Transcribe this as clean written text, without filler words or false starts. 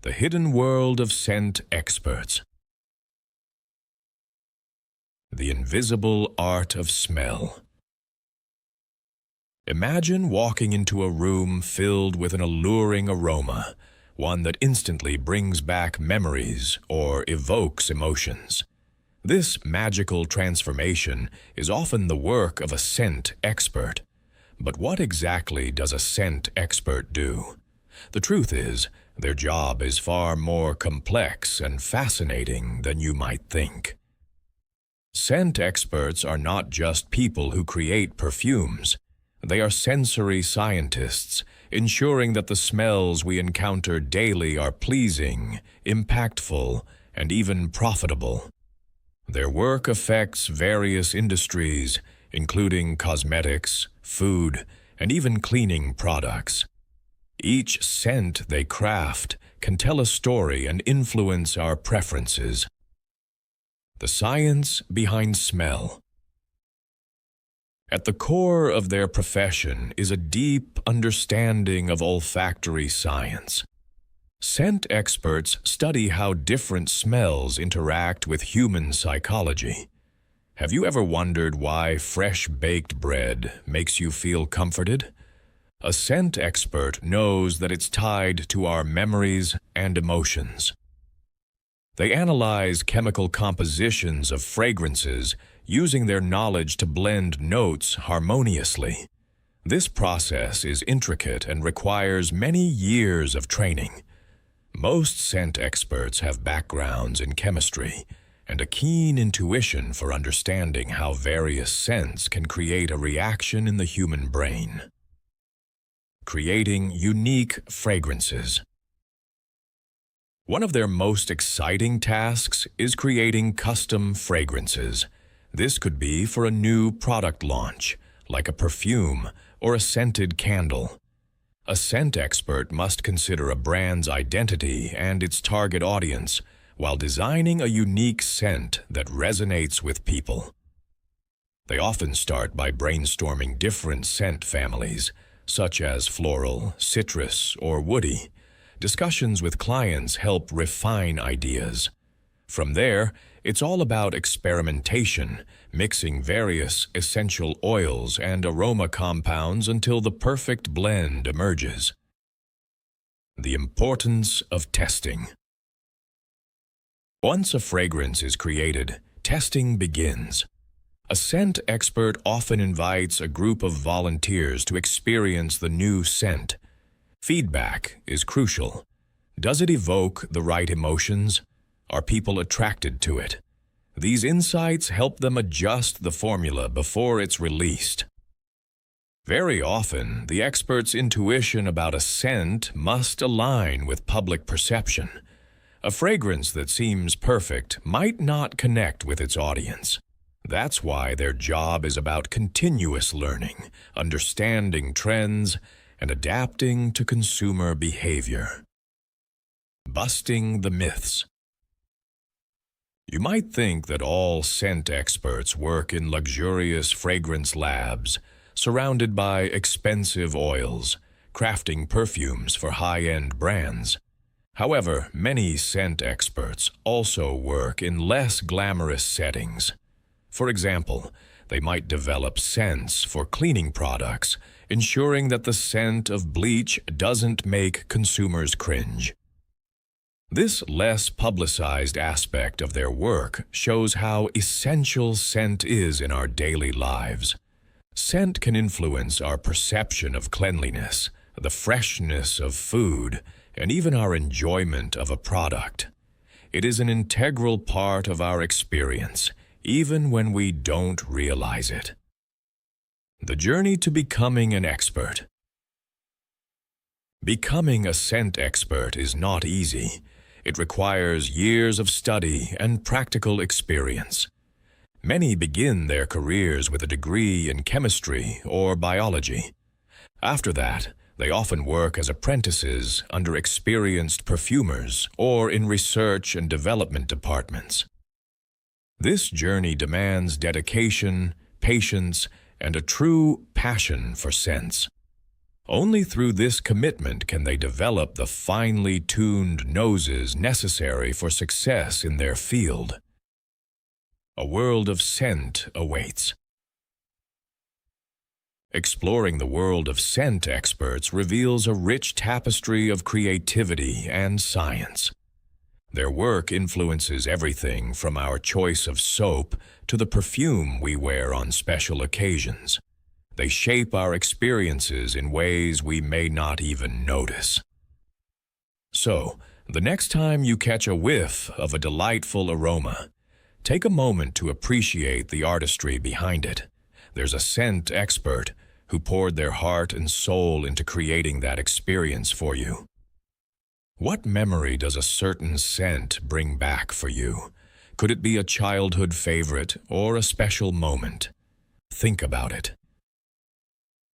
The hidden world of scent experts. The invisible art of smell. Imagine walking into a room filled with an alluring aroma, one that instantly brings back memories or evokes emotions. This magical transformation is often the work of a scent expert. But what exactly does a scent expert do? The truth is, their job is far more complex and fascinating than you might think. Scent experts are not just people who create perfumes. They are sensory scientists, ensuring that the smells we encounter daily are pleasing, impactful, and even profitable. Their work affects various industries, including cosmetics, food, and even cleaning products. Each scent they craft can tell a story and influence our preferences. The science behind smell. At the core of their profession is a deep understanding of olfactory science. Scent experts study how different smells interact with human psychology. Have you ever wondered why fresh baked bread makes you feel comforted? A scent expert knows that it's tied to our memories and emotions. They analyze chemical compositions of fragrances using their knowledge to blend notes harmoniously. This process is intricate and requires many years of training. Most scent experts have backgrounds in chemistry and a keen intuition for understanding how various scents can create a reaction in the human brain. Creating unique fragrances. One of their most exciting tasks is creating custom fragrances. This could be for a new product launch, like a perfume or a scented candle. A scent expert must consider a brand's identity and its target audience while designing a unique scent that resonates with people. They often start by brainstorming different scent families, such as floral, citrus, or woody. Discussions with clients help refine ideas. From there, it's all about experimentation, mixing various essential oils and aroma compounds until the perfect blend emerges. The importance of testing. Once a fragrance is created, testing begins. A scent expert often invites a group of volunteers to experience the new scent. Feedback is crucial. Does it evoke the right emotions? Are people attracted to it? These insights help them adjust the formula before it's released. Very often, the expert's intuition about a scent must align with public perception. A fragrance that seems perfect might not connect with its audience. That's why their job is about continuous learning, understanding trends, and adapting to consumer behavior. Busting the myths. You might think that all scent experts work in luxurious fragrance labs, surrounded by expensive oils, crafting perfumes for high-end brands. However, many scent experts also work in less glamorous settings. For example, they might develop scents for cleaning products, ensuring that the scent of bleach doesn't make consumers cringe. This less publicized aspect of their work shows how essential scent is in our daily lives. Scent can influence our perception of cleanliness, the freshness of food, and even our enjoyment of a product. It is an integral part of our experience, even when we don't realize it. The journey to becoming an expert. Becoming a scent expert is not easy. It requires years of study and practical experience. Many begin their careers with a degree in chemistry or biology. After that, they often work as apprentices under experienced perfumers or in research and development departments. This journey demands dedication, patience, and a true passion for scents. Only through this commitment can they develop the finely tuned noses necessary for success in their field. A world of scent awaits. Exploring the world of scent experts reveals a rich tapestry of creativity and science. Their work influences everything from our choice of soap to the perfume we wear on special occasions. They shape our experiences in ways we may not even notice. So, the next time you catch a whiff of a delightful aroma, take a moment to appreciate the artistry behind it. There's a scent expert who poured their heart and soul into creating that experience for you. What memory does a certain scent bring back for you? Could it be a childhood favorite or a special moment? Think about it.